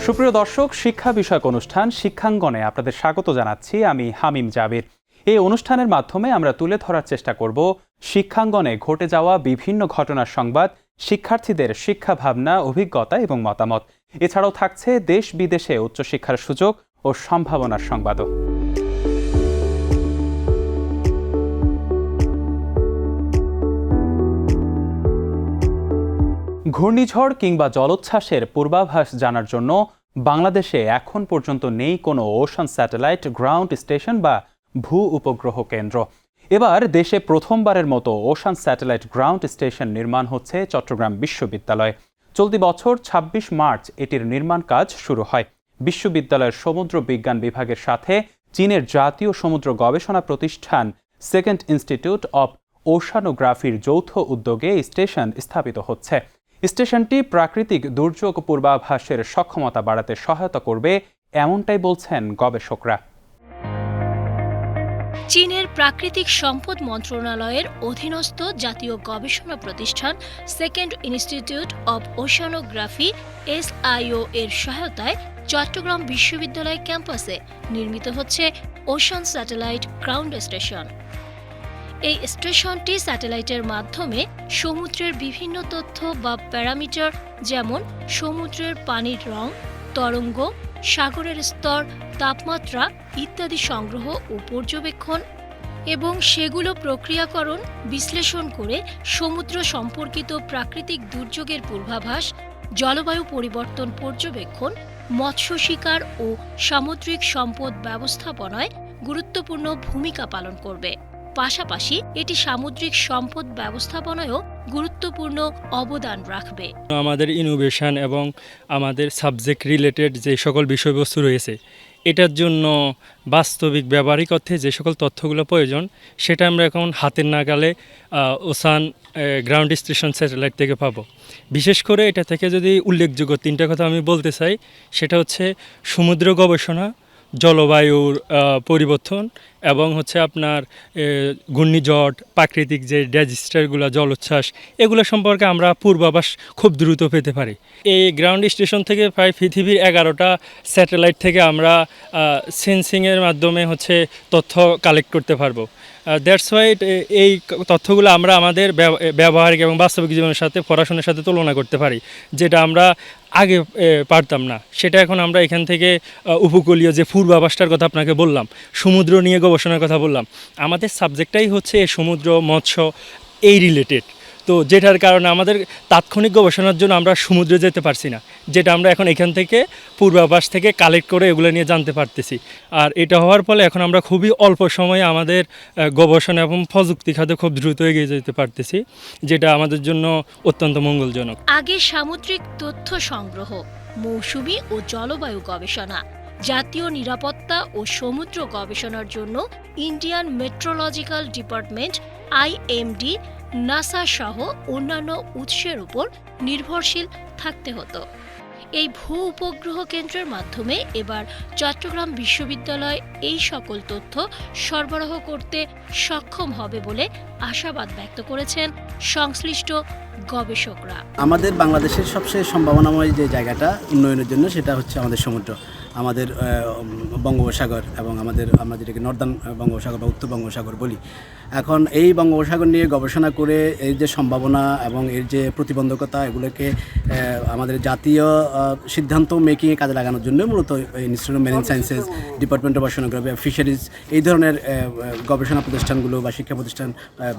সুপ্রিয় দর্শক, শিক্ষা বিষয়ক অনুষ্ঠান শিক্ষাঙ্গনে আপনাদের স্বাগত জানাচ্ছি। আমি হামিম জাবির। এই অনুষ্ঠানের মাধ্যমে আমরা তুলে ধরার চেষ্টা করব শিক্ষাঙ্গনে ঘটে যাওয়া বিভিন্ন ঘটনার সংবাদ, শিক্ষার্থীদের শিক্ষা ভাবনা, অভিজ্ঞতা এবং মতামত। এছাড়াও থাকছে দেশ বিদেশে উচ্চশিক্ষার সুযোগ ও সম্ভাবনার সংবাদও। ঘূর্ণিঝড় কিংবা জলোচ্ছ্বাসের পূর্বাভাস জানার জন্য বাংলাদেশে এখন পর্যন্ত নেই কোনো ওশান স্যাটেলাইট গ্রাউন্ড স্টেশন বা ভূ উপগ্রহ কেন্দ্র। এবার দেশে প্রথমবারের মতো ওশান স্যাটেলাইট গ্রাউন্ড স্টেশন নির্মাণ হচ্ছে চট্টগ্রাম বিশ্ববিদ্যালয়ে। চলতি বছর ২৬ মার্চ এটির নির্মাণ কাজ শুরু হয়। বিশ্ববিদ্যালয়ের সমুদ্র বিজ্ঞান বিভাগের সাথে চীনের জাতীয় সমুদ্র গবেষণা প্রতিষ্ঠান সেকেন্ড ইনস্টিটিউট অব ওশানোগ্রাফির যৌথ উদ্যোগে স্টেশন স্থাপিত হচ্ছে। স্টেশনটি প্রাকৃতিক দুর্যোগ পূর্বাভাসের সক্ষমতা বাড়াতে সহায়তা করবে, এমনটাই বলছেন গবেষকরা। চীনের প্রাকৃতিক সম্পদ মন্ত্রণালয়ের অধীনস্থ জাতীয় গবেষণা প্রতিষ্ঠান second institute of oceanography SIO এর সহায়তায় চট্টগ্রাম বিশ্ববিদ্যালয় ক্যাম্পাসে নির্মিত হচ্ছে ওশান স্যাটেলাইট গ্রাউন্ড স্টেশন। এই স্টেশনটি স্যাটেলাইটের মাধ্যমে সমুদ্রের বিভিন্ন তথ্য বা প্যারামিটার, যেমন সমুদ্রের পানির রং, তরঙ্গ, সাগরের স্তর, তাপমাত্রা ইত্যাদি সংগ্রহ ও পর্যবেক্ষণ এবং সেগুলো প্রক্রিয়াকরণ, বিশ্লেষণ করে সমুদ্র সম্পর্কিত প্রাকৃতিক দুর্যোগের পূর্বাভাস, জলবায়ু পরিবর্তন পর্যবেক্ষণ, মৎস্য শিকার ও সামুদ্রিক সম্পদ ব্যবস্থাপনায় গুরুত্বপূর্ণ ভূমিকা পালন করবে। পাশাপাশি এটি সামুদ্রিক সম্পদ ব্যবস্থাপনায়ও গুরুত্বপূর্ণ অবদান রাখবে। আমাদের ইনোভেশন এবং আমাদের সাবজেক্ট রিলেটেড যে সকল বিষয়বস্তু রয়েছে, এটার জন্য বাস্তবিক ব্যবহারিক অর্থে যে সকল তথ্যগুলো প্রয়োজন, সেটা আমরা এখন হাতের নাগালে ওশান গ্রাউন্ড স্টেশন স্যাটেলাইট থেকে পাবো। বিশেষ করে এটা থেকে যদি উল্লেখযোগ্য তিনটা কথা আমি বলতে চাই, সেটা হচ্ছে সমুদ্র গবেষণা, জলবায়ুর পরিবর্তন এবং হচ্ছে আপনার ঘূর্ণিঝড়, প্রাকৃতিক যে ডিজাস্টারগুলো, জলোচ্ছ্বাস, এগুলো সম্পর্কে আমরা পূর্বাভাস খুব দ্রুত পেতে পারি। এই গ্রাউন্ড স্টেশন থেকে প্রায় পৃথিবীর 11টা স্যাটেলাইট থেকে আমরা সেন্সিংয়ের মাধ্যমে হচ্ছে তথ্য কালেক্ট করতে পারবো। দ্যাটস ওয়াই এই তথ্যগুলো আমরা আমাদের ব্যবহারিক এবং বাস্তবিক জীবনের সাথে, পড়াশোনার সাথে তুলনা করতে পারি, যেটা আমরা আগে পারতাম না। সেটা এখন আমরা এখান থেকে উপকূলীয় যে পূর্বাভাসটার কথা আপনাকে বললাম, সমুদ্র নিয়ে গবেষণার কথা বললাম, আমাদের সাবজেক্টটাই হচ্ছে সমুদ্র, মৎস্য, এই রিলেটেড। তো যেটার কারণে আমাদের তাৎক্ষণিক গবেষণার জন্য আমরা সমুদ্রে যেতে পারছি না, যেটা আমরা এখন এখান থেকে পূর্বাভাস থেকে কালেক্ট করে এগুলো নিয়ে জানতে পারতেছি। আর এটা হওয়ার ফলে এখন আমরা খুবই অল্প সময়ে আমাদের গবেষণা এবং প্রযুক্তি খাতে খুব দ্রুত এগিয়ে যেতে পারতেছি, যেটা আমাদের জন্য অত্যন্ত মঙ্গলজনক। আগে সামুদ্রিক তথ্য সংগ্রহ, মৌসুমী ও জলবায়ু গবেষণা, জাতীয় নিরাপত্তা ও সমুদ্র গবেষণার জন্য Indian meteorological department IMD, NASA সহ অন্যান্য উৎসের উপর নির্ভরশীল থাকতে হতো। এই ভূ উপগ্রহ কেন্দ্রের মাধ্যমে এবার চট্টগ্রাম বিশ্ববিদ্যালয় এই সকল তথ্য সরবরাহ করতে সক্ষম হবে বলে আশাবাদ ব্যক্ত করেছেন সংশ্লিষ্ট গবেষকরা। আমাদের বাংলাদেশের সবচেয়ে সম্ভাবনাময় যে জায়গাটা উন্নয়নের জন্য, সেটা হচ্ছে আমাদের সমুদ্র, আমাদের বঙ্গোপসাগর এবং আমরা যেটাকে নর্দার্ন বঙ্গোপসাগর বা উত্তর বঙ্গোপসাগর বলি। এখন এই বঙ্গোপসাগর নিয়ে গবেষণা করে এর যে সম্ভাবনা এবং এর যে প্রতিবন্ধকতা, এগুলোকে আমাদের জাতীয় সিদ্ধান্ত মেকিংয়ে কাজে লাগানোর জন্য মূলত institute of marine sciences, department of oceanography, fisheries, এই ধরনের গবেষণা প্রতিষ্ঠানগুলো বা শিক্ষা প্রতিষ্ঠান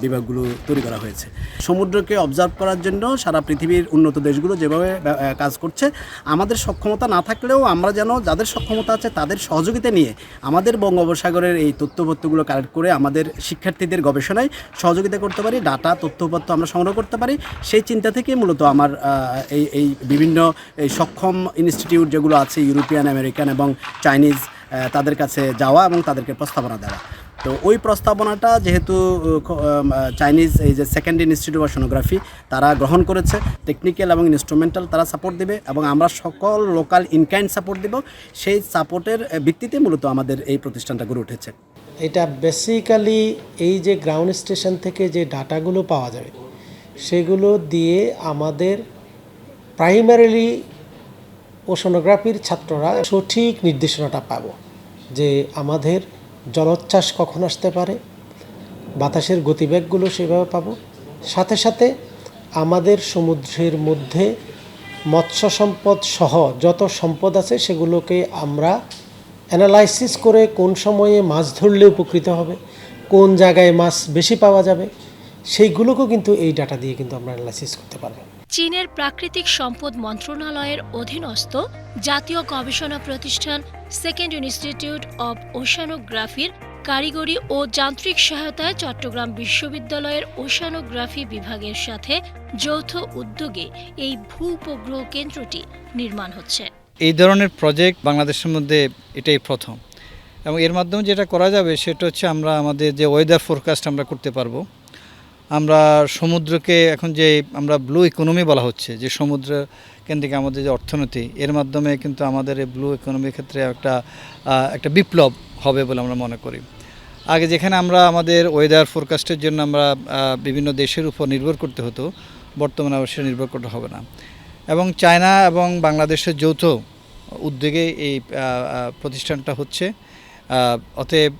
বিভাগগুলো তৈরি করা হয়েছে। সমুদ্রকে অবজার্ভ করার জন্য সারা পৃথিবীর উন্নত দেশগুলো যেভাবে কাজ করছে, আমাদের সক্ষমতা না থাকলেও আমরা যেন যাদের সক্ষমতা আছে তাদের সহযোগিতা নিয়ে আমাদের বঙ্গোপসাগরের এই তথ্যপত্রগুলো কালেক্ট করে আমাদের শিক্ষার্থীদের গবেষণায় সহযোগিতা করতে পারি, ডাটা তথ্যপত্র আমরা সংগ্রহ করতে পারি। সেই চিন্তা থেকে মূলত আমার এই বিভিন্ন এই সক্ষম ইনস্টিটিউট যেগুলো আছে, ইউরোপিয়ান, আমেরিকান এবং চাইনিজ, তাদের কাছে যাওয়া এবং তাদেরকে প্রস্তাবনা দেওয়া। তো ওই প্রস্তাবনাটা যেহেতু চাইনিজ এই যে সেকেন্ড ইনস্টিটিউট অফ ওশানোগ্রাফি তারা গ্রহণ করেছে, টেকনিক্যাল এবং ইনস্ট্রুমেন্টাল তারা সাপোর্ট দেবে এবং আমরা সকল লোকাল ইনকাইন্ড সাপোর্ট দেব। সেই সাপোর্টের ভিত্তিতে মূলত আমাদের এই প্রতিষ্ঠানটা গড়ে উঠেছে। এটা বেসিক্যালি এই যে গ্রাউন্ড স্টেশন থেকে যে ডাটাগুলো পাওয়া যাবে, সেগুলো দিয়ে আমাদের প্রাইমারিলি ওশানোগ্রাফির ছাত্ররা সঠিক নির্দেশনাটা পাবো যে আমাদের জলোচ্ছ্বাস কখন আসতে পারে, বাতাসের গতিবেগগুলো সেভাবে পাবো। সাথে সাথে আমাদের সমুদ্রের মধ্যে মৎস্য সম্পদ সহ যত সম্পদ আছে সেগুলোকে আমরা অ্যানালাইসিস করে কোন সময়ে মাছ ধরলে উপকৃত হবে, কোন জায়গায় মাছ বেশি পাওয়া যাবে, সেইগুলোকেও কিন্তু এই ডাটা দিয়ে কিন্তু আমরা অ্যানালাইসিস করতে পারবো। চীনের প্রাকৃতিক সম্পদ মন্ত্রণালয়ের অধীনস্থ জাতীয় গবেষণা প্রতিষ্ঠান সেকেন্ড ইনস্টিটিউট অব ওশানোগ্রাফির কারিগরি ও যান্ত্রিক সহায়তায় চট্টগ্রাম বিশ্ববিদ্যালয়ের ওশানোগ্রাফি বিভাগের সাথে যৌথ উদ্যোগে এই ভূ উপগ্রহ কেন্দ্রটি নির্মাণ হচ্ছে। এই ধরনের প্রজেক্ট বাংলাদেশের মধ্যে এটাই প্রথম, এবং এর মাধ্যমে যেটা করা যাবে সেটা হচ্ছে আমরা আমাদের যে ওয়েদার ফোরকাস্ট আমরা করতে পারবো। আমরা সমুদ্রকে এখন যে আমরা ব্লু ইকোনমি বলা হচ্ছে, যে সমুদ্র কেন্দ্রিক আমাদের যে অর্থনীতি, এর মাধ্যমে কিন্তু আমাদের এই ব্লু ইকোনমির ক্ষেত্রে একটা বিপ্লব হবে বলে আমরা মনে করি। আগে যেখানে আমরা আমাদের ওয়েদার ফোরকাস্টের জন্য আমরা বিভিন্ন দেশের উপর নির্ভর করতে হতো, বর্তমানে অবশ্যই নির্ভর করতে হবে না। এবং চায়না এবং বাংলাদেশের যৌথ উদ্যোগে এই প্রতিষ্ঠানটা হচ্ছে। অতএব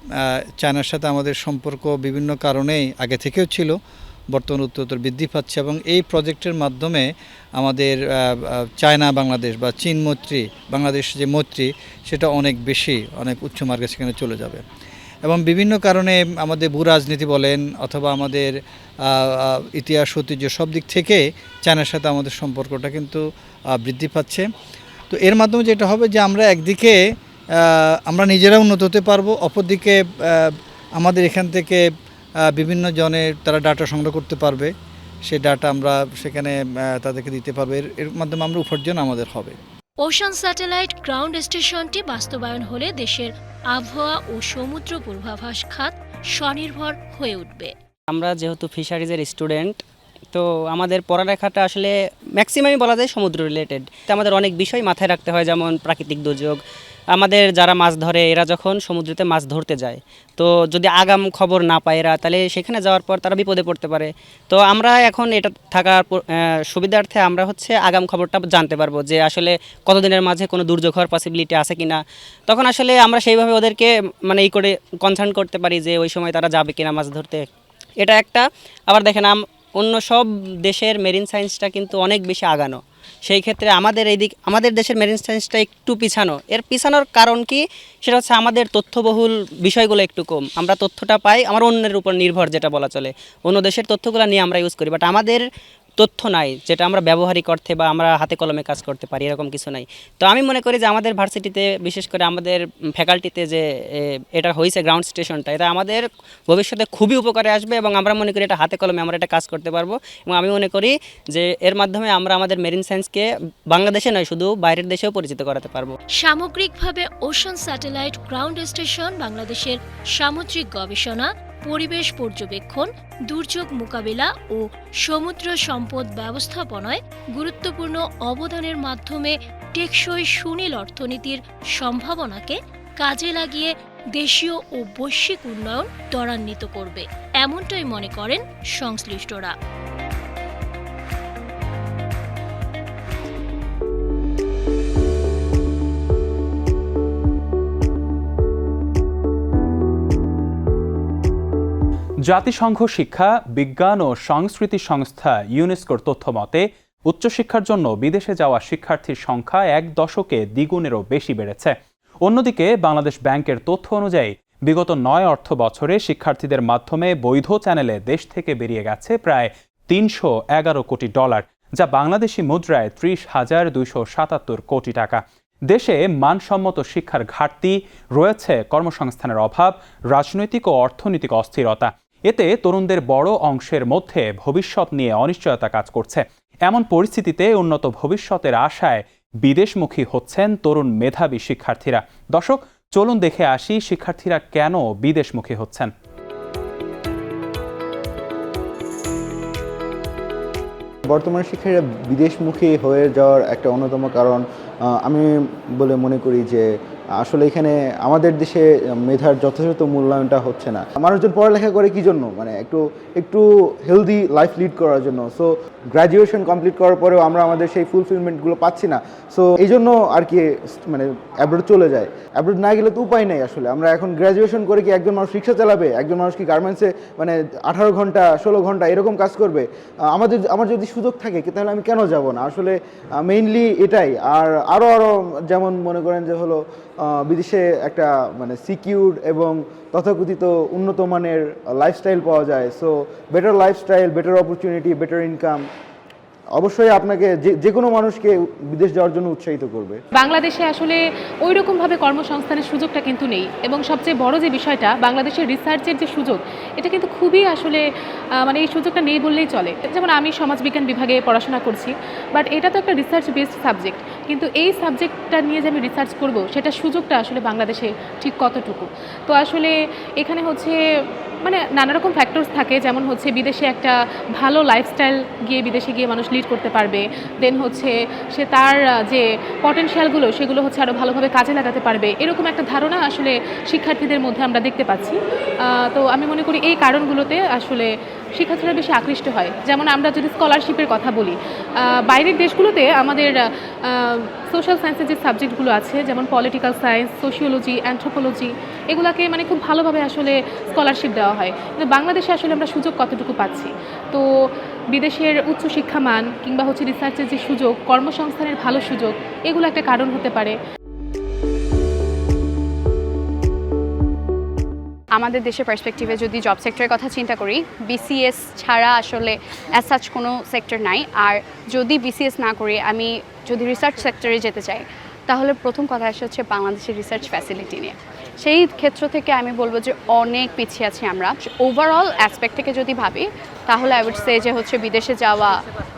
চায়নার সাথে আমাদের সম্পর্ক বিভিন্ন কারণেই আগে থেকেও ছিল, বর্তমান উত্তরোত্তর বৃদ্ধি পাচ্ছে, এবং এই প্রজেক্টের মাধ্যমে আমাদের চায়না বাংলাদেশ বা চীন মৈত্রী বাংলাদেশ যে মৈত্রী সেটা অনেক বেশি, অনেক উচ্চ মার্গে সেখানে চলে যাবে। এবং বিভিন্ন কারণে আমাদের ভূ রাজনীতি বলেন অথবা আমাদের ইতিহাস ঐতিহ্য সব দিক থেকে চায়নার সাথে আমাদের সম্পর্কটা কিন্তু বৃদ্ধি পাচ্ছে। তো এর মাধ্যমে যেটা হবে যে আমরা একদিকে আমরা নিজেরা উন্নত হতে পারবো, অপরদিকে আমাদের এখান থেকে বিভিন্ন জনের তারা ডাটা সংগ্রহ করতে পারবে, সেই ডাটা আমরা সেখানে তাদেরকে দিতে পারবো। এর মাধ্যমে আমরা উপার্জন আমাদের হবে। ওশান স্যাটেলাইট গ্রাউন্ড স্টেশনটি বাস্তবায়ন হলে দেশের আবহাওয়া ও সমুদ্র পূর্বাভাস খাত স্বনির্ভর হয়ে উঠবে। আমরা যেহেতু ফিশারিজের স্টুডেন্ট, তো আমাদের পড়ালেখাটা আসলে ম্যাক্সিমামই বলা যায় সমুদ্র রিলেটেড। তো আমাদের অনেক বিষয় মাথায় রাখতে হয়, যেমন প্রাকৃতিক দুর্যোগ। আমাদের যারা মাছ ধরে এরা যখন সমুদ্রেতে মাছ ধরতে যায়, তো যদি আগাম খবর না পায় এরা, তাহলে সেখানে যাওয়ার পর তারা বিপদে পড়তে পারে। তো আমরা এখন এটা থাকার সুবিধার্থে আমরা হচ্ছে আগাম খবরটা জানতে পারবো যে আসলে কতদিনের মাঝে কোনো দুর্যোগ হওয়ার পসিবিলিটি আছে কিনা। তখন আসলে আমরা সেইভাবে ওদেরকে মানে করে কনসার্ন করতে পারি যে ওই সময় তারা যাবে কিনা মাছ ধরতে। এটা একটা। আবার দেখেন অন্য সব দেশের মেরিন সায়েন্সটা কিন্তু অনেক বেশি আগানো, সেই ক্ষেত্রে আমাদের দেশের মেরিন সায়েন্সটা একটু পিছানো। এর পিছানোর কারণ কি, সেটা হচ্ছে আমাদের তথ্যবহুল বিষয়গুলো একটু কম। আমরা তথ্যটা পাই আমার অন্যের উপর নির্ভর, যেটা বলা চলে। অন্য দেশের তথ্যগুলো নিয়ে আমরা ইউজ করি, বাট আমাদের তথ্য নাই যেটা আমরা ব্যবহারিক অর্থে বা আমরা হাতে কলমে কাজ করতে পারি, এরকম কিছু নাই। তো আমি মনে করি যে আমাদের ভার্সিটিতে, বিশেষ করে আমাদের ফ্যাকাল্টিতে যে এটা হয়েছে গ্রাউন্ড স্টেশনটা, এটা আমাদের ভবিষ্যতে খুবই উপকারে আসবে, এবং আমরা মনে করি এটা হাতে কলমে আমরা এটা কাজ করতে পারবো। এবং আমি মনে করি যে এর মাধ্যমে আমরা আমাদের মেরিন সায়েন্সকে বাংলাদেশে নয়, শুধু বাইরের দেশেও পরিচিত করাতে পারবো। সামগ্রিকভাবে ওশান স্যাটেলাইট গ্রাউন্ড স্টেশন বাংলাদেশের সামুদ্রিক গবেষণা, পরিবেশ পর্যবেক্ষণ, দুর্যোগ মোকাবিলা ও সমুদ্র সম্পদ ব্যবস্থাপনায় গুরুত্বপূর্ণ অবদানের মাধ্যমে টেকসই সুনীল অর্থনীতির সম্ভাবনাকে কাজে লাগিয়ে দেশীয় ও বৈশ্বিক উন্নয়ন ত্বরান্বিত করবে, এমনটাই মনে করেন সংশ্লিষ্টরা। জাতিসংঘ শিক্ষা, বিজ্ঞান ও সংস্কৃতি সংস্থা ইউনেস্কোর তথ্য মতে উচ্চশিক্ষার জন্য বিদেশে যাওয়া শিক্ষার্থীর সংখ্যা 1 দশকে দ্বিগুণেরও বেশি বেড়েছে। অন্যদিকে বাংলাদেশ ব্যাংকের তথ্য অনুযায়ী বিগত 9 অর্থ বছরে শিক্ষার্থীদের মাধ্যমে বৈধ চ্যানেলে দেশ থেকে বেরিয়ে গেছে প্রায় $311 কোটি, যা বাংলাদেশি মুদ্রায় 30,277 কোটি টাকা। দেশে মানসম্মত শিক্ষার ঘাটতি রয়েছে, কর্মসংস্থানের অভাব, রাজনৈতিক ও অর্থনৈতিক অস্থিরতা। এতে তরুণদের বড় অংশের মধ্যে ভবিষ্যৎ নিয়ে অনিশ্চয়তা কাজ করছে। এমন পরিস্থিতিতে উন্নত ভবিষ্যতের আশায় বিদেশমুখী হচ্ছেন তরুণ মেধাবী শিক্ষার্থীরা। দর্শক, চলুন দেখে আসি শিক্ষার্থীরা কেন বিদেশমুখী হচ্ছেন। বর্তমান শিক্ষার্থীরা বিদেশমুখী হয়ে যাওয়ার একটা অন্যতম কারণ আমি বলে মনে করি যে আসলে এখানে আমাদের দেশে মেধার যথাযথ মূল্যায়নটা হচ্ছে না। মানুষজন পড়ালেখা করে কি জন্য, মানে একটু হেলদি লাইফ লিড করার জন্য। সো গ্র্যাজুয়েশন কমপ্লিট করার পরেও আমরা আমাদের সেই ফুলফিলমেন্টগুলো পাচ্ছি না। সো এই জন্য আর কি মানে অ্যাব্রোড চলে যায়। অ্যাব্রোড না গেলে তো উপায় নেই আসলে। আমরা এখন গ্র্যাজুয়েশন করে কি একজন মানুষ রিক্সা চালাবে, একজন মানুষ কি গার্মেন্টসে মানে 18 ঘন্টা 16 ঘন্টা এরকম কাজ করবে? আমার যদি সুযোগ থাকে তাহলে আমি কেন যাব না? আসলে মেইনলি এটাই। আর আরও যেমন মনে করেন যে হলো বিদেশে একটা মানে সিকিউরড এবং তথাকথিত উন্নত মানের লাইফস্টাইল পাওয়া যায়। So better lifestyle, better opportunity, better income অবশ্যই আপনাকে যে কোনো মানুষকে বিদেশ যাওয়ার জন্য উৎসাহিত করবে। বাংলাদেশে আসলে ওই রকমভাবে কর্মসংস্থানের সুযোগটা কিন্তু নেই, এবং সবচেয়ে বড় যে বিষয়টা বাংলাদেশের রিসার্চের যে সুযোগ, এটা কিন্তু খুবই আসলে মানে এই সুযোগটা নেই বললেই চলে। যেমন আমি সমাজবিজ্ঞান বিভাগে পড়াশোনা করছি, বাট এটা তো একটা রিসার্চ বেসড সাবজেক্ট, কিন্তু এই সাবজেক্টটা নিয়ে যে আমি রিসার্চ করব সেটা সুযোগটা আসলে বাংলাদেশে ঠিক কতটুকু। তো আসলে এখানে হচ্ছে মানে নানা রকম ফ্যাক্টরস থাকে, যেমন হচ্ছে বিদেশে একটা ভালো লাইফস্টাইল বিদেশে গিয়ে মানুষ লিড করতে পারবে, দেন হচ্ছে সে তার যে পটেনশিয়ালগুলো সেগুলো হচ্ছে আরও ভালোভাবে কাজে লাগাতে পারবে, এরকম একটা ধারণা আসলে শিক্ষার্থীদের মধ্যে আমরা দেখতে পাচ্ছি। তো আমি মনে করি এই কারণগুলোতে আসলে শিক্ষার্থীরা বেশি আকৃষ্ট হয়। যেমন আমরা যদি স্কলারশিপের কথা বলি, বাইরের দেশগুলোতে আমাদের সোশ্যাল সায়েন্সের যে সাবজেক্টগুলো আছে, যেমন পলিটিক্যাল সায়েন্স, সোশিওলজি, অ্যানথ্রোপোলজি, এগুলাকে মানে খুব ভালোভাবে আসলে স্কলারশিপ দেওয়া হয়। কিন্তু বাংলাদেশে আসলে আমরা সুযোগ কতটুকু পাচ্ছি? তো বিদেশের উচ্চশিক্ষা মান কিংবা হচ্ছে রিসার্চের যে সুযোগ, কর্মসংস্থানের ভালো সুযোগ, এগুলো একটা কারণ হতে পারে। আমাদের দেশের পার্সপেক্টিভে যদি জব সেক্টরের কথা চিন্তা করি, বিসিএস ছাড়া আসলে অ্যাজ সাচ কোনো সেক্টর নাই। আর যদি বিসিএস না করি, আমি যদি রিসার্চ সেক্টরে যেতে চাই, তাহলে প্রথম কথা আসে হচ্ছে বাংলাদেশের রিসার্চ ফ্যাসিলিটি নিয়ে। সেই ক্ষেত্র থেকে আমি বলবো যে অনেক পিছিয়ে আছি আমরা। ওভারঅল অ্যাসপেক্ট থেকে যদি ভাবি, তাহলে আই উড সে যে হচ্ছে বিদেশে যাওয়া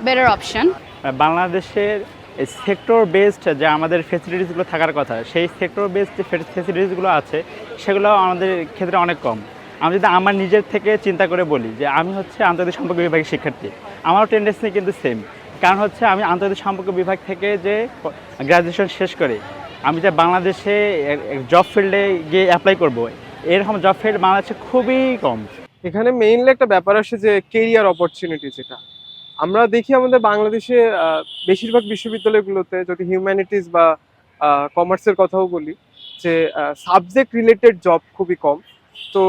বেটার অপশন। বাংলাদেশের সেক্টর বেসড যে আমাদের ফেসিলিটিসগুলো থাকার কথা, সেই সেক্টর বেসড যে ফেসিলিটিসগুলো আছে সেগুলো আমাদের ক্ষেত্রে অনেক কম। আমি যদি আমার নিজের থেকে চিন্তা করে বলি যে আমি হচ্ছে আন্তর্জাতিক সম্পর্ক বিভাগের শিক্ষার্থী, আমারও টেন্ডেন্সি কিন্তু সেম। কারণ হচ্ছে আমি আন্তর্জাতিক সম্পর্ক বিভাগ থেকে যে গ্র্যাজুয়েশন শেষ করে আমি যে বাংলাদেশে জব ফিল্ডে গিয়ে অ্যাপ্লাই করব, এরকম জব ফিল্ড বাংলাদেশে খুবই কম। এখানে মেইনলি একটা ব্যাপার আসে যে কেরিয়ার অপরচুনিটি, যেটা আমরা দেখি আমাদের বাংলাদেশে বেশিরভাগ বিশ্ববিদ্যালয়গুলোতে, যদি হিউম্যানিটিস বা কমার্সের কথাও বলি, যে সাবজেক্ট রিলেটেড জব খুবই কম। তো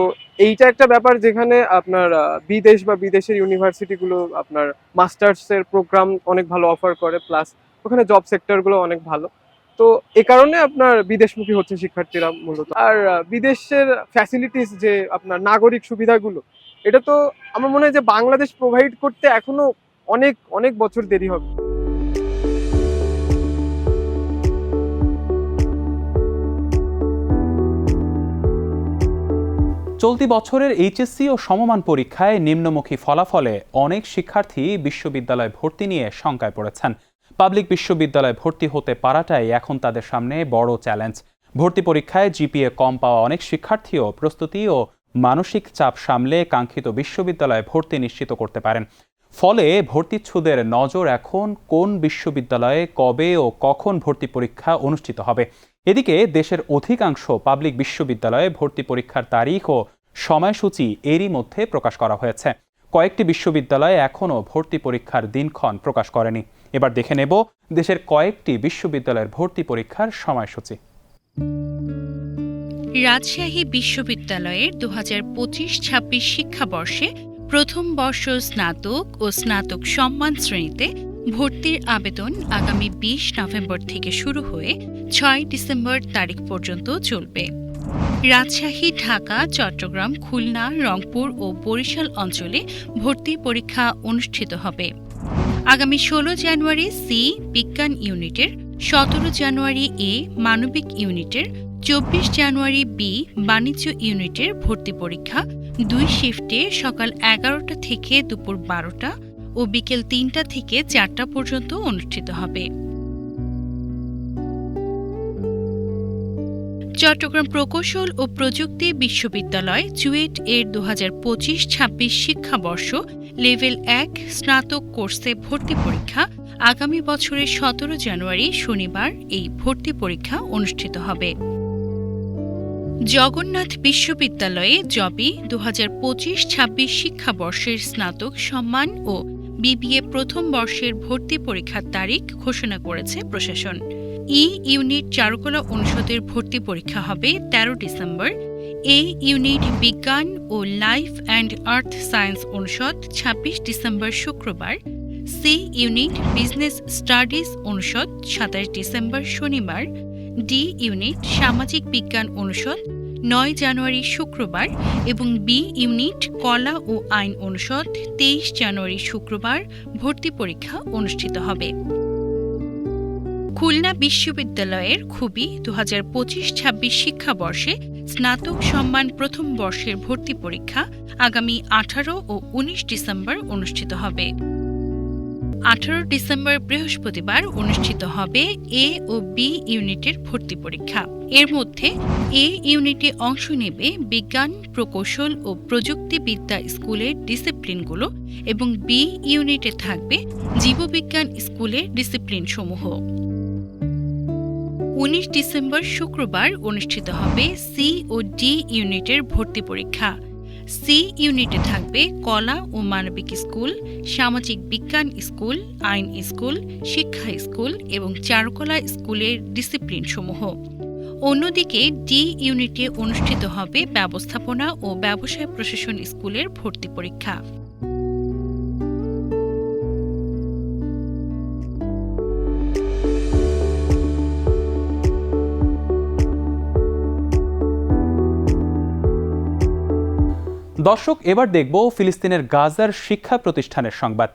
এইটা একটা ব্যাপার যেখানে আপনার বিদেশ বা বিদেশের ইউনিভার্সিটিগুলো আপনার মাস্টার্সের প্রোগ্রাম অনেক ভালো অফার করে, প্লাস ওখানে জব সেক্টরগুলো অনেক ভালো। তো এ কারণে আপনার বিদেশমুখী হচ্ছে শিক্ষার্থীরা মূলত। আর বিদেশের ফ্যাসিলিটিস যে আপনার নাগরিক সুবিধাগুলো, এটা তো আমার মনে হয় যে বাংলাদেশ প্রোভাইড করতে এখনো অনেক অনেক বছর দেরি হবে। চলতি বছরের এইচএসসি ও সমমান পরীক্ষায় নিম্নমুখী ফলাফলে অনেক শিক্ষার্থী বিশ্ববিদ্যালয় ভর্তি নিয়ে শঙ্কায় পড়েছেন। পাবলিক বিশ্ববিদ্যালয়ে ভর্তি হতে পারাটাই এখন তাদের সামনে বড় চ্যালেঞ্জ। ভর্তি পরীক্ষায় জিপিএ কম পাওয়া অনেক শিক্ষার্থীও প্রস্তুতি ও মানসিক চাপ সামলে কাঙ্ক্ষিত বিশ্ববিদ্যালয়ে ভর্তি নিশ্চিত করতে পারেন। ফলে ভর্তিচ্ছুদের নজর এখন কোন বিশ্ববিদ্যালয়ে কবে ও কখন ভর্তি পরীক্ষা অনুষ্ঠিত হবে। এদিকে দেশের অধিকাংশ পাবলিক বিশ্ববিদ্যালয়ে ভর্তি পরীক্ষার তারিখ ও সময়সূচি এরই মধ্যে প্রকাশ করা হয়েছে। কয়েকটি বিশ্ববিদ্যালয়ে এখনও ভর্তি পরীক্ষার দিনক্ষণ প্রকাশ করেনি। এবার দেখে নেব দেশের কয়েকটি বিশ্ববিদ্যালয়ের ভর্তি পরীক্ষার সময়সূচি। রাজশাহী বিশ্ববিদ্যালয়ের 2025-26 শিক্ষাবর্ষে প্রথম বর্ষ স্নাতক ও স্নাতক সম্মান শ্রেণীতে ভর্তির আবেদন আগামী 20 নভেম্বর থেকে শুরু হয়ে 6 ডিসেম্বর তারিখ পর্যন্ত চলবে। রাজশাহী, ঢাকা, চট্টগ্রাম, খুলনা, রংপুর ও বরিশাল অঞ্চলে ভর্তি পরীক্ষা অনুষ্ঠিত হবে। আগামী 16 জানুয়ারি সি বিজ্ঞান ইউনিটের, 17 জানুয়ারি এ মানবিক ইউনিটের, 24 জানুয়ারি বি বাণিজ্য ইউনিটের ভর্তি পরীক্ষা 2 শিফটে সকাল 11টা থেকে দুপুর 12টা ও বিকেল 3টা থেকে 4টা পর্যন্ত অনুষ্ঠিত হবে। চট্টগ্রাম প্রকৌশল ও প্রযুক্তি বিশ্ববিদ্যালয় চুয়েট এর 2025-26 শিক্ষাবর্ষ লেভেল 1 স্নাতক কোর্সে ভর্তি পরীক্ষা আগামী বছরের 17 জানুয়ারি শনিবার এই ভর্তি পরীক্ষা অনুষ্ঠিত হবে। জগন্নাথ বিশ্ববিদ্যালয়ে জবি 2025-26 শিক্ষাবর্ষের স্নাতক সম্মান ও বিবিএ প্রথম বর্ষের ভর্তি পরীক্ষার তারিখ ঘোষণা করেছে প্রশাসন। ইউনিট চারুকলা অনুষদের ভর্তি পরীক্ষা হবে 13 ডিসেম্বর, ইউনিট বিজ্ঞান ও লাইফ অ্যান্ড আর্থ সায়েন্স অনুষদ 26 ডিসেম্বর শুক্রবার, ইউনিট বিজনেস স্টাডিজ অনুষদ 27 ডিসেম্বর শনিবার, ইউনিট সামাজিক বিজ্ঞান অনুষদ 9 জানুয়ারি শুক্রবার এবং ইউনিট কলা ও আইন অনুষদ 23 জানুয়ারি শুক্রবার ভর্তি পরীক্ষা অনুষ্ঠিত হবে। খুলনা বিশ্ববিদ্যালয়ের খুবই 2025-26 শিক্ষাবর্ষে স্নাতক সম্মান প্রথম বর্ষের ভর্তি পরীক্ষা আগামী 18 ও 19 ডিসেম্বর অনুষ্ঠিত হবে। 18 ডিসেম্বর বৃহস্পতিবার অনুষ্ঠিত হবে এ ও বি ইউনিটের ভর্তি পরীক্ষা। এর মধ্যে ইউনিটে অংশ নেবে বিজ্ঞান, প্রকৌশল ও প্রযুক্তিবিদ্যা স্কুলের ডিসিপ্লিনগুলো এবং ইউনিটে থাকবে জীববিজ্ঞান স্কুলের ডিসিপ্লিনসমূহ। 19 ডিসেম্বর শুক্রবার অনুষ্ঠিত হবে সি ও ডি ইউনিটের ভর্তি পরীক্ষা। ইউনিটে থাকবে কলা ও মানবিক স্কুল, সামাজিক বিজ্ঞান স্কুল, আইন স্কুল, শিক্ষা স্কুল এবং চারুকলা স্কুলের ডিসিপ্লিনসমূহ। অন্যদিকে ইউনিটে অনুষ্ঠিত হবে ব্যবস্থাপনা ও ব্যবসায় প্রশাসন স্কুলের ভর্তি পরীক্ষা। দর্শক, এবার দেখব ফিলিস্তিনের গাজার শিক্ষা প্রতিষ্ঠানের সংবাদ।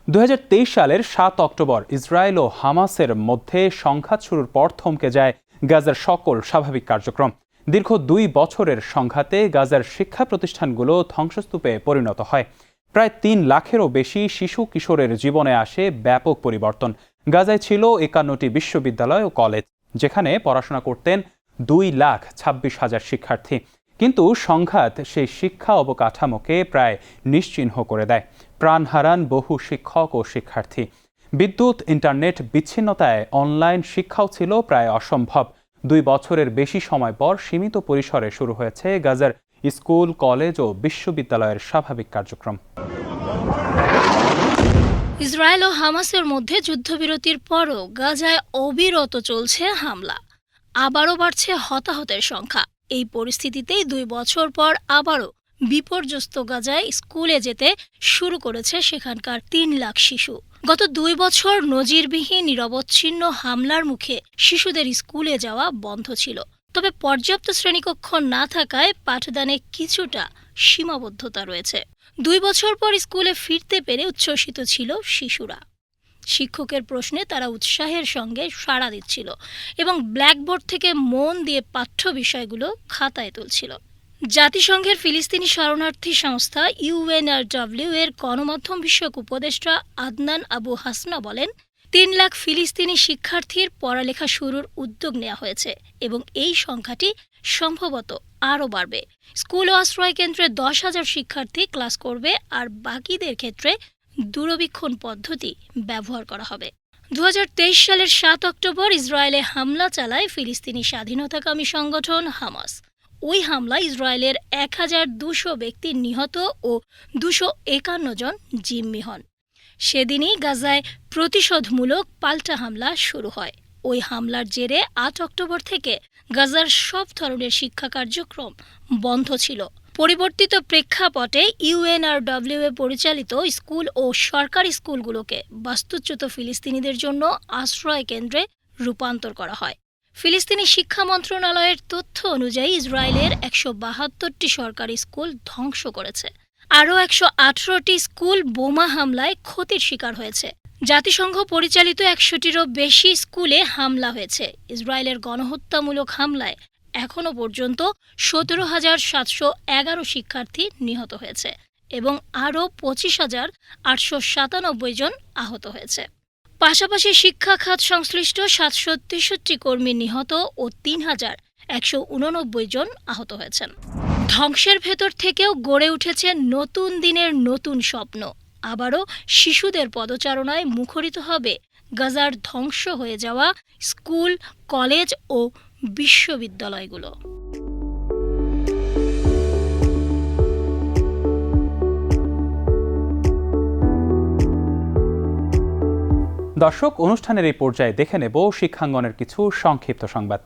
2023 সালের 7 অক্টোবর ইসরায়েল ও হামাসের মধ্যে সংঘাত শুরুর পর থমকে যায় গাজার সকল স্বাভাবিক কার্যক্রম। দীর্ঘ 2 বছরের সংঘাতে গাজার শিক্ষা প্রতিষ্ঠানগুলো ধ্বংসস্তূপে পরিণত হয়। প্রায় 3 লাখেরও বেশি শিশু কিশোরের জীবনে আসে ব্যাপক পরিবর্তন। গাজায় ছিল 51টি বিশ্ববিদ্যালয় ও কলেজ, যেখানে পড়াশোনা করতেন 2,26,000 শিক্ষার্থী। কিন্তু সংঘাত সেই শিক্ষা অবকাঠামোকে প্রায় নিশ্চিহ্ন করে দেয়। প্রাণ হারান বহু শিক্ষক ও শিক্ষার্থী। বিদ্যুৎ, ইন্টারনেট বিচ্ছিন্নতায় অনলাইন শিক্ষাও ছিল প্রায় অসম্ভব। 2 বছরের বেশি সময় পর সীমিত পরিসরে শুরু হয়েছে গাজার স্কুল, কলেজ ও বিশ্ববিদ্যালয়ের স্বাভাবিক কার্যক্রম। ইসরায়েল ও হামাসের মধ্যে যুদ্ধবিরতির পরও গাজায় অবিরত চলছে হামলা। আবারও বাড়ছে হতাহতের সংখ্যা। এই পরিস্থিতিতেই 2 বছর পর আবারও বিপর্যস্ত গাজায় স্কুলে যেতে শুরু করেছে সেখানকার 3 লাখ শিশু। গত 2 বছর নজিরবিহীন নিরবচ্ছিন্ন হামলার মুখে শিশুদের স্কুলে যাওয়া বন্ধ ছিল। তবে পর্যাপ্ত শ্রেণীকক্ষ না থাকায় পাঠদানে কিছুটা সীমাবদ্ধতা রয়েছে। 2 বছর পর স্কুলে ফিরতে পেরে উচ্ছ্বসিত ছিল শিশুরা। শিক্ষকের প্রশ্নে তারা উৎসাহের সঙ্গে সাড়া দিচ্ছিল এবং ব্ল্যাকবোর্ড থেকে মন দিয়ে পাঠ্য বিষয়গুলো খাতায় তুলছিল। জাতিসংঘের ফিলিস্তিনি শরণার্থী সংস্থা UNRW এর গণমাধ্যম বিষয়ক উপদেষ্টা আদনান আবু হাসনা বলেন, 3 লাখ ফিলিস্তিনি শিক্ষার্থীর পড়ালেখা শুরুর উদ্যোগ নেওয়া হয়েছে এবং এই সংখ্যাটি সম্ভবত আরও বাড়বে। স্কুল ও আশ্রয় কেন্দ্রে 10,000 শিক্ষার্থী ক্লাস করবে আর বাকিদের ক্ষেত্রে দূরবীক্ষণ পদ্ধতি ব্যবহার করা হবে। 2023 সালের 7 অক্টোবর ইসরায়েলে হামলা চালায় ফিলিস্তিনি স্বাধীনতাকামী সংগঠন হামাস। ওই হামলায় ইসরায়েলের 1,200 ব্যক্তি নিহত ও 251 জন জিম্মি হন। সেদিনই গাজায় প্রতিশোধমূলক পাল্টা হামলা শুরু হয়। ওই হামলার জেরে 8 অক্টোবর থেকে গাজার সব ধরনের শিক্ষা কার্যক্রম বন্ধ ছিল। পরিবর্তিত প্রেক্ষাপটে UNRW পরিচালিত স্কুল ও সরকারি স্কুলগুলোকে বাস্তুচ্যুত ফিলিস্তিনিদের জন্য আশ্রয় কেন্দ্রে রূপান্তর করা হয়। ফিলিস্তিনি শিক্ষা মন্ত্রণালয়ের তথ্য অনুযায়ী ইসরায়েলের 172টি সরকারি স্কুল ধ্বংস করেছে। আরও 118টি স্কুল বোমা হামলায় ক্ষতির শিকার হয়েছে। জাতিসংঘ পরিচালিত 100টিরও বেশি স্কুলে হামলা হয়েছে। ইসরায়েলের গণহত্যামূলক হামলায় এখনও পর্যন্ত 17,711 শিক্ষার্থী নিহত হয়েছে এবং আরও 25,897 জন আহত হয়েছে। পাশাপাশি শিক্ষা খাত সংশ্লিষ্ট 763 কর্মী নিহত ও 3,189 জন আহত হয়েছেন। ধ্বংসের ভেতর থেকেও গড়ে উঠেছে নতুন দিনের নতুন স্বপ্ন। আবারও শিশুদের পদচারণায় মুখরিত হবে গাজার ধ্বংস হয়ে যাওয়া স্কুল, কলেজ ও বিশ্ববিদ্যালয়গুলো। দর্শক, অনুষ্ঠানের এই পর্যায়ে দেখে নেব শিক্ষাঙ্গনের কিছু সংক্ষিপ্ত সংবাদ।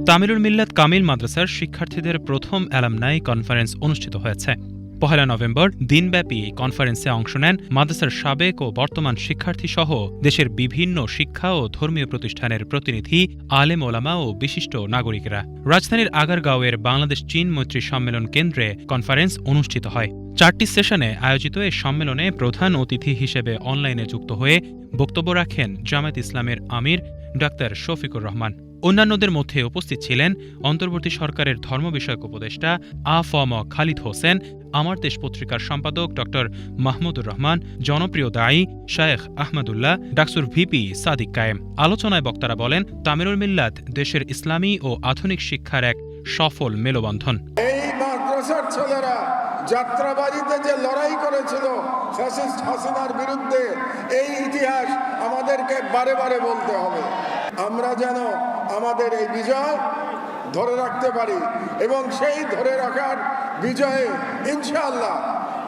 তামিলুল মিল্লাত কামিল মাদ্রাসার শিক্ষার্থীদের প্রথম অ্যালামনাই কনফারেন্স অনুষ্ঠিত হয়েছে। 1 নভেম্বর দিনব্যাপী এই কনফারেন্সে অংশ নেন মাদ্রাসার সাবেক ও বর্তমান শিক্ষার্থী সহ দেশের বিভিন্ন শিক্ষা ও ধর্মীয় প্রতিষ্ঠানের প্রতিনিধি, আলেম ওলামা ও বিশিষ্ট নাগরিকেরা। রাজধানীর আগারগাঁওয়ের বাংলাদেশ চীন মৈত্রী সম্মেলন কেন্দ্রে কনফারেন্স অনুষ্ঠিত হয়। 4টি সেশনে আয়োজিত এই সম্মেলনে প্রধান অতিথি হিসেবে অনলাইনে যুক্ত হয়ে বক্তব্য রাখেন জামায়াত ইসলামের আমির ডাক্তার শফিকুর রহমান। অন্যান্যদের মধ্যে উপস্থিত ছিলেন অন্তর্বর্তী সরকারের ধর্ম বিষয়ক উপদেষ্টা আ.ফ.ম. খালিদ হোসেন, আমার দেশ পত্রিকার সম্পাদক ডক্টর মাহমুদুর রহমান, জনপ্রিয় দায়ী শায়েখ আহমদুল্লাহ, ডাকসুর ভিপি সাদিক কায়েম। আলোচনায় বক্তারা বলেন, তামিলুল মিল্লাত দেশের ইসলামী ও আধুনিক শিক্ষার এক সফল মেলবন্ধন। এই মাদ্রাসার ছেলেরা যাত্রাবাড়িতে যে লড়াই করেছিল ফ্যাসিস্ট হাসিনার বিরুদ্ধে, এই ইতিহাস আমাদেরকে বারে বারে বলতে হবে। আমরা যেন আমাদের এই বিজয় ধরে রাখতে পারি এবং সেই ধরে রাখার বিজয়ে ইনশাআল্লাহ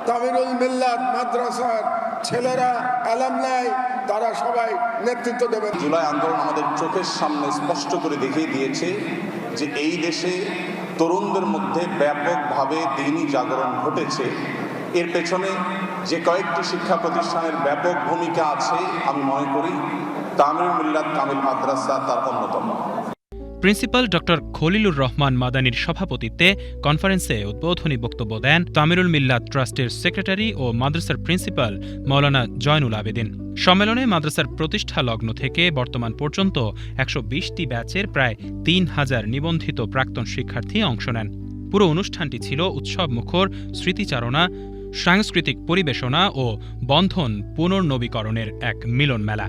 তামিলুল মিল্লাত মাদ্রাসার ছেলেরা, অ্যালামনাই, তারা সবাই নেতৃত্ব দেবেন। জুলাই আন্দোলন আমাদের চোখের সামনে স্পষ্ট করে দেখিয়ে দিয়েছে যে এই দেশে তরুণদের মধ্যে ব্যাপকভাবে দ্বীনি জাগরণ ঘটেছে। এর পেছনে যে কয়েকটি শিক্ষা প্রতিষ্ঠানের ব্যাপক ভূমিকা আছে, আমি মনে করি তামিলুল মিল্লাত কামিল মাদ্রাসা তার অন্যতম। প্রিন্সিপাল ডক্টর খলিলুর রহমান মাদানির সভাপতিত্বে কনফারেন্সে উদ্বোধনী বক্তব্য দেন তামিলুল মিল্লাত ট্রাস্টের সেক্রেটারি ও মাদ্রাসার প্রিন্সিপাল মাওলানা জয়নুল আবেদিন। সম্মেলনে মাদ্রাসার প্রতিষ্ঠা লগ্ন থেকে বর্তমান পর্যন্ত 120টি ব্যাচের প্রায় 3000 নিবন্ধিত প্রাক্তন শিক্ষার্থী অংশ নেন। পুরো অনুষ্ঠানটি ছিল উৎসবমুখর স্মৃতিচারণা, সাংস্কৃতিক পরিবেশনা ও বন্ধন পুনর্নবীকরণের এক মিলন মেলা।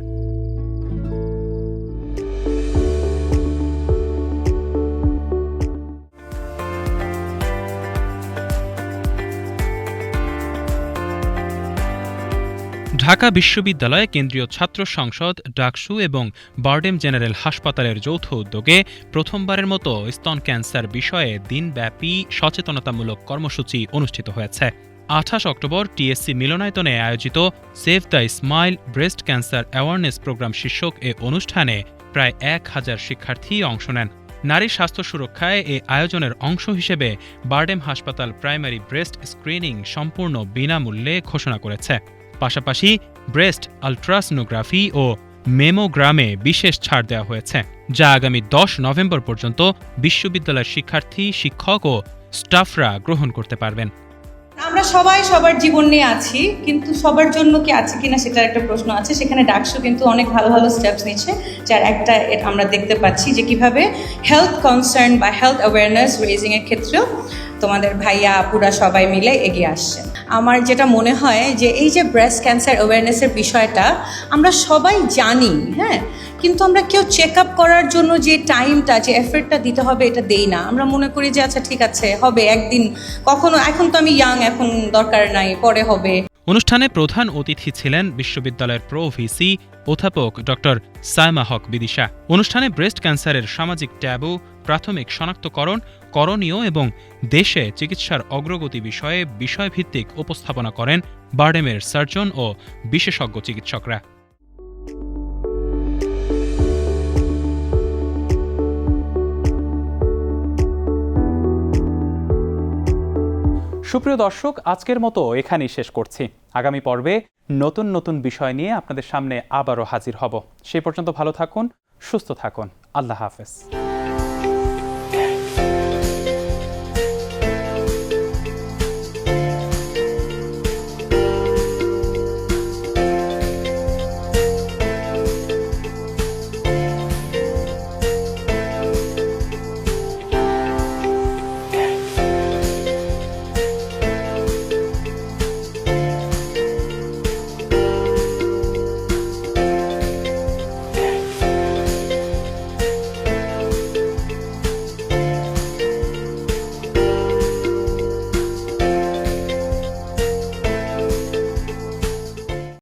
ঢাকা বিশ্ববিদ্যালয়ে কেন্দ্রীয় ছাত্র সংসদ, ডাকসু এবং বারডেম জেনারেল হাসপাতালের যৌথ উদ্যোগে প্রথমবারের মতো স্তন ক্যান্সার বিষয়ে দিনব্যাপী সচেতনতামূলক কর্মসূচি অনুষ্ঠিত হয়েছে। 28 অক্টোবর টিএসসি মিলনায়তনে আয়োজিত save the smile breast cancer awareness programme শীর্ষক এ অনুষ্ঠানে প্রায় 1000 শিক্ষার্থী অংশ নেন। নারী স্বাস্থ্য সুরক্ষায় এ আয়োজনের অংশ হিসেবে বারডেম হাসপাতাল প্রাইমারি ব্রেস্ট স্ক্রিনিং সম্পূর্ণ বিনামূল্যে ঘোষণা করেছে। পাশাপাশি ব্রেস্ট আলট্রাসোনোগ্রাফি ও মেমোগ্রামে বিশেষ ছাড় দেওয়া হয়েছে, যা আগামী 10 নভেম্বর পর্যন্ত বিশ্ববিদ্যালয়ের শিক্ষার্থী, শিক্ষক ও স্টাফরা গ্রহণ করতে পারবেন। আমরা সবাই সবার জীবন নিয়ে আছি, কিন্তু সবার জন্য কি আছে কিনা সেটার একটা প্রশ্ন আছে। সেখানে ডাকসু কিন্তু অনেক ভালো ভালো স্টেপস নিচ্ছে, যার একটা আমরা দেখতে পাচ্ছি যে কিভাবে হেলথ কনসার্ন বা হেলথ অ্যাওয়ারনেস রেজিংয়ের ক্ষেত্রেও তোমাদের ভাইয়া আপুরা সবাই মিলে এগিয়ে আসছে। আমার যেটা মনে হয় যে এই যে ব্রেস্ট ক্যান্সার অ্যাওয়ারনেসের বিষয়টা আমরা সবাই জানি, হ্যাঁ, কিন্তু আমরা কেউ চেক আপ করার জন্য যে টাইমটা, যে এফর্টটা দিতে হবে, এটা দেই না। আমরা মনে করি যে আচ্ছা ঠিক আছে, হবে একদিন, কখনো, এখন তো আমি ইয়াং, এখন দরকার নাই, পরে হবে। অনুষ্ঠানে প্রধান অতিথি ছিলেন বিশ্ববিদ্যালয়ের প্রো ভিসি অধ্যাপক ডক্টর সাইমা হক বিদিশা। অনুষ্ঠানে ব্রেস্ট ক্যান্সারের সামাজিক ট্যাবু, প্রাথমিক শনাক্তকরণ, করণীয় এবং দেশে চিকিৎসার অগ্রগতি বিষয়ে বিষয়ভিত্তিক উপস্থাপনা করেন বারডেমের সার্জন ও বিশেষজ্ঞ চিকিৎসকরা। সুপ্রিয় দর্শক, আজকের মতো এখানেই শেষ করছি। আগামী পর্বে নতুন নতুন বিষয় নিয়ে আপনাদের সামনে আবারও হাজির হব। সেই পর্যন্ত ভালো থাকুন, সুস্থ থাকুন। আল্লাহ হাফেজ।